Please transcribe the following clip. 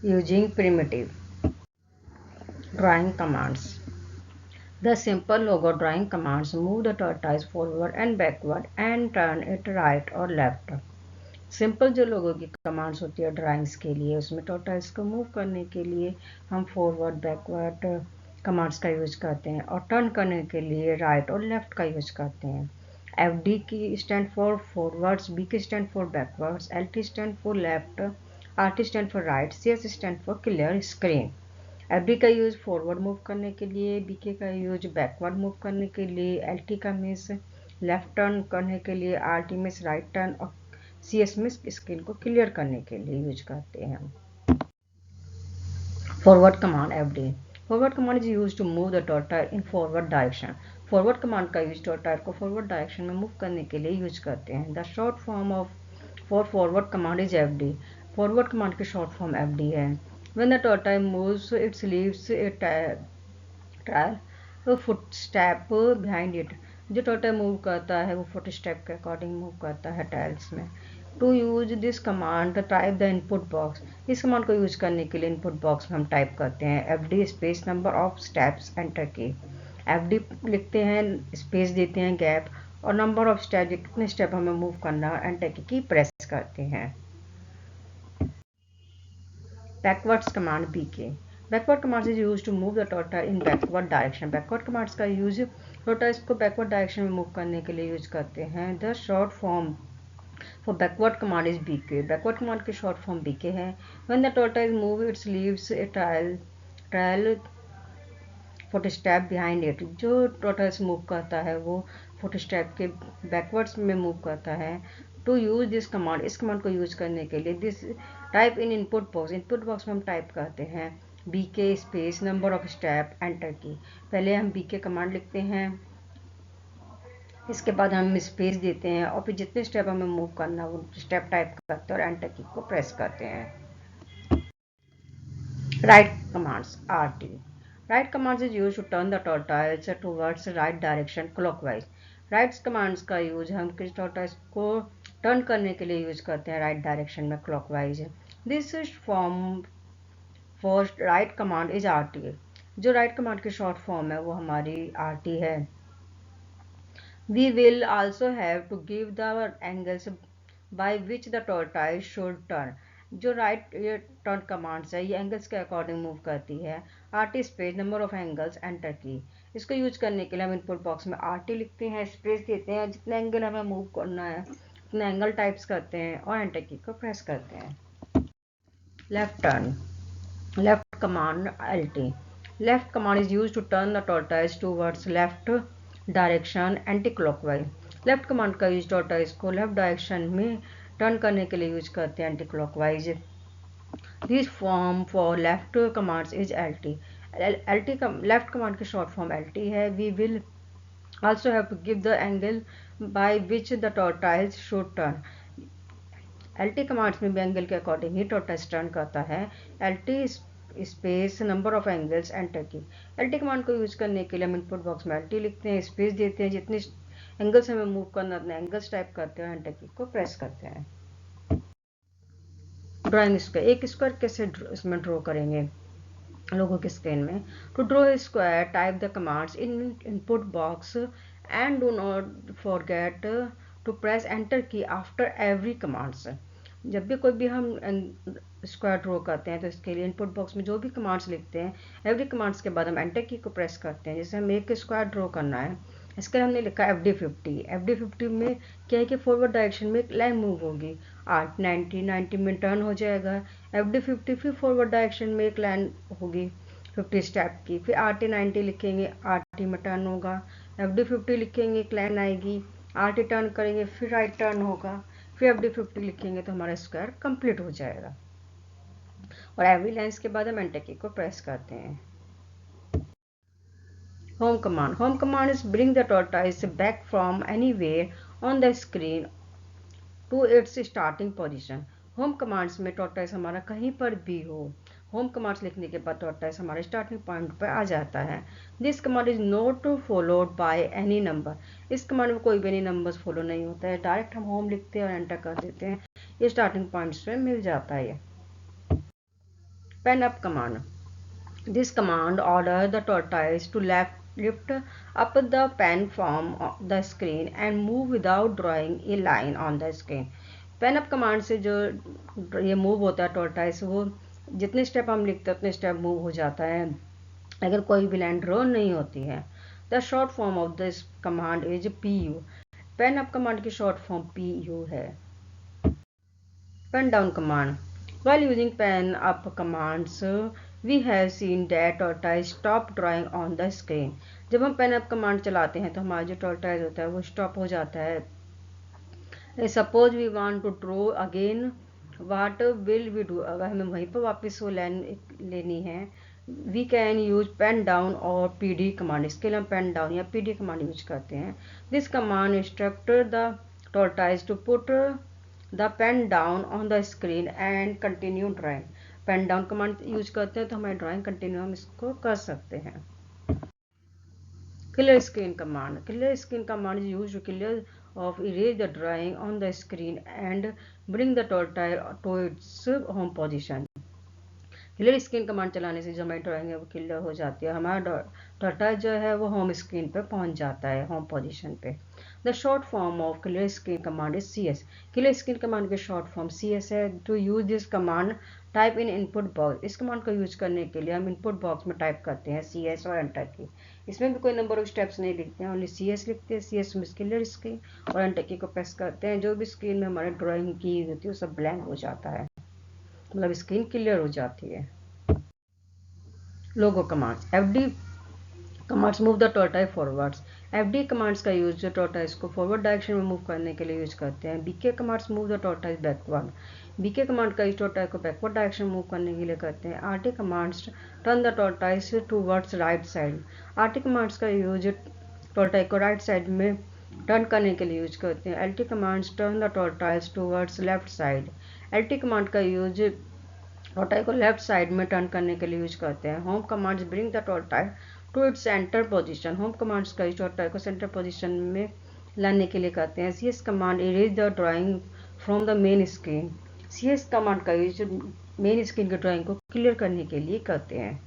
Using primitive drawing commands. The simple logo drawing commands move the tortoise forward and backward and turn it right or left. Simple जो लोगों की commands होती है drawings के लिए, उसमें टोटाइल्स को मूव करने के लिए हम फॉरवर्ड बैकवर्ड कमांड्स का यूज करते हैं और टर्न करने के लिए राइट और लेफ्ट का यूज करते हैं। एफ डी की स्टैंड फॉर फॉरवर्ड्स, बी की stand for backwards, L T stand for left, R T stand for right, C S stand for clear screen. F D का यूज फॉरवर्ड मूव करने के लिए, B के का use backward move करने के लिए, एल टी का मीन्स लेफ्ट टर्न करने के लिए, R T means right turn और सी एस में स्क्रीन को क्लियर करने के लिए यूज करते हैं। Forward command F D. Forward command is use to move the turtle in forward direction. Forward command का यूज टॉर्टाइल को फॉरवर्ड डायरेक्शन में मूव करने के लिए यूज करते हैं। The short form of for forward command is F D. Forward command की short form F D है। When the tortoise moves, it leaves a trail, a footstep behind it. जो turtle move करता है वो foot step के according move करता है tiles में। To use this command type the input box. इस कमांड को यूज करने के लिए इनपुट बॉक्स में हम टाइप करते हैं F D space number of steps enter key. F D लिखते हैं, स्पेस देते हैं गैप और नंबर ऑफ स्टेप, कितने स्टेप हमें मूव करना है, एंटर की प्रेस करते हैं। Backwards command BK. Backward commands is use to move the turtle in backward direction. Backward commands का यूज टोटल्स को बैकवर्ड डायरेक्शन में मूव करने के लिए यूज करते हैं। The short form for backward command is BK. Backward command की short form BK है। When the turtle move its leaves a trail foot step behind it. जो टोटल्स मूव करता है वो फुट स्टेप के बैकवर्ड्स में मूव करता है। टू यूज दिस कमांड, इस कमांड को यूज करने के लिए this type in input box. Input box में हम टाइप करते हैं B K space number of step enter key. पहले हम बी के कमांड लिखते हैं, इसके बाद हम स्पेस देते हैं और फिर जितने स्टेप हमें मूव करना वो स्टेप टाइप करते हैं और एंटर की को प्रेस करते हैं। Right commands R T. Right commands is use to turn the turtles towards right direction clockwise. Right commands का यूज हम किस टॉर्टाइल्स को टर्न करने के लिए यूज करते हैं राइट डायरेक्शन में clockwise. This form for right command is R T. जो राइट कमांड की शॉर्ट फॉर्म है वो हमारी आर टी है। We will also have to give the angles by which the turtle should turn. जो right turn commands है ये angles के अकॉर्डिंग मूव करती है। R T space number of angles enter की। इसको यूज करने के लिए हम इनपुट बॉक्स में आर टी लिखते हैं, स्पेस देते हैं, जितना एंगल हमें मूव करना है उतना एंगल टाइप्स करते हैं और एंटर की को प्रेस करते हैं। Left turn. Left command L T. Left command is use to turn the tortoise towards left direction anti clockwise. Left command का यूज टॉर्टाइज को लेफ्ट डायरेक्शन में टर्न करने के लिए यूज करते हैं anti clockwise. This form for left commands is L T. L T left command की short form L T है। We will also have to give the angle by which the tortoise should turn. L T commands में भी angle के according ही tortoise turn करता है। L T space number of angles enter की। L T command को use करने के लिए हम इनपुट बॉक्स में एल टी लिखते हैं, स्पेस देते हैं, जितने एंगल्स हमें मूव करना उतने एंगल्स टाइप करते हैं, एंटर की को प्रेस करते हैं। Drawing square. एक स्क्वायर कैसे इसमें ड्रॉ करेंगे लोगों के स्क्रीन में। To draw a square type the commands in input box and do not forget to press enter key after every commands. जब भी कोई भी हम स्क्वायर ड्रॉ करते हैं तो इसके लिए इनपुट बॉक्स में जो भी कमांड्स लिखते हैं एवरी कमांड्स के बाद हम एंटर की को प्रेस करते हैं। जैसे हमें एक स्क्वायर ड्रॉ करना है, इसके लिए हमने लिखा एफ डी 50। एफ डी 50 में क्या है कि फॉरवर्ड डायरेक्शन में एक लाइन मूव होगी, 8 90 90 में टर्न हो जाएगा। एफ डी 50 फिर फॉरवर्ड डायरेक्शन में एक लाइन होगी 50 स्टेप की, फिर आर टी 90 लिखेंगे, आर टी में टर्न होगा। एफ डी 50 लिखेंगे, एक लाइन आएगी, आर टी टर्न करेंगे, फिर राइट टर्न होगा, फिर एफ डी 50 लिखेंगे तो हमारा स्क्वायर कंप्लीट हो जाएगा। और एवरी लाइन्स के बाद हम एंटर की को प्रेस करते हैं। Home command. Home command is bring the tortoise back from anywhere on the screen to its starting position. Home commands में टॉर्टाइस हमारा कहीं पर भी हो, होम कमांड्स लिखने के बाद टॉर्टाइस हमारे स्टार्टिंग पॉइंट पर आ जाता है। This command is not followed by any number. इस कमांड में कोई भी एनी नंबर्स फॉलो नहीं होता है, डायरेक्ट हम होम लिखते हैं और एंटर कर देते हैं, ये स्टार्टिंग पॉइंट्स पे मिल जाता है। Pen up command. This command orders the tortoise to lift up the pen from the screen and move without drawing a line on the screen. Pen up command से जो ये मूव होता है tortoise, वो जितने स्टेप हम लिखते हैं उतने स्टेप मूव हो जाता है, अगर कोई भी लाइन ड्रॉ नहीं होती है. The short form of this command is PU. Pen up command की शॉर्ट फॉर्म PU है. Pen down command. While using pen up commands, we have seen that tortoise stop drawing on the screen. जब हम pen up command चलाते हैं तो हमारा जो tortoise होता है वो stop हो जाता है. Suppose we want to draw again, what will we do? अगर हमें वहीं पर वापस वो लाइन लेनी है, we can use pen down और PD command. इसके लिए हम pen down या PD command यूज करते हैं. This command instructs the tortoise to put the pen down on the screen and continue drawing. Pen down command use करते हैं तो हमारी ड्राइंग कंटिन्यू हम इसको कर सकते हैं. Clear screen command. Clear screen command is used to clear of erase the drawing on the screen and bring the turtle to its home position. Clear screen command चलाने से जो हमारी ड्राइंग है वो क्लियर हो जाती है, हमारा टॉर्टाइल जो है वो होम स्क्रीन पे पहुंच जाता है, होम पोजीशन पे. The short form of clear screen command is CS. Clear screen command की शॉर्ट फॉर्म CS है. To use this command type in input box. इस कमांड को यूज करने के लिए हम इनपुट बॉक्स में टाइप करते हैं CS और एंटर की. इसमें भी कोई नंबर ऑफ स्टेप्स नहीं लिखते हैं, ओनली CS लिखते हैं. CS में क्लियर स्क्रीन और एंटर की को प्रेस करते हैं. जो भी स्क्रीन में हमारी ड्राइंग की होती है वो सब ब्लैंक हो जाता है, मतलब स्क्रीन क्लियर हो जाती है. Logo commands. FD commands move the tortoise forwards. FD commands का यूज जो टॉर्टाइस को फॉरवर्ड डायरेक्शन में मूव करने के लिए यूज करते हैं. BK commands move the tortoise backward. BK command का यूज टॉर्टाइस को बैकवर्ड डायरेक्शन मूव करने के लिए करते हैं. RT commands turn the tortoise towards right side. RT commands का यूज टॉर्टाइस को राइट साइड में टर्न करने के लिए यूज करते हैं. LT commands turn the tortoise towards left side. LT command का यूज टॉर्टाइस को लेफ्ट साइड में टर्न करने के लिए यूज करते हैं. Home commands bring the tortoise to its centre position. Home commands का यूज टॉर्टाइस को सेंटर पोजीशन में लाने के लिए करते हैं. CS command erase the drawing from the main screen. CS command का यूज मेन स्क्रीन की ड्राइंग को क्लियर करने के लिए करते हैं.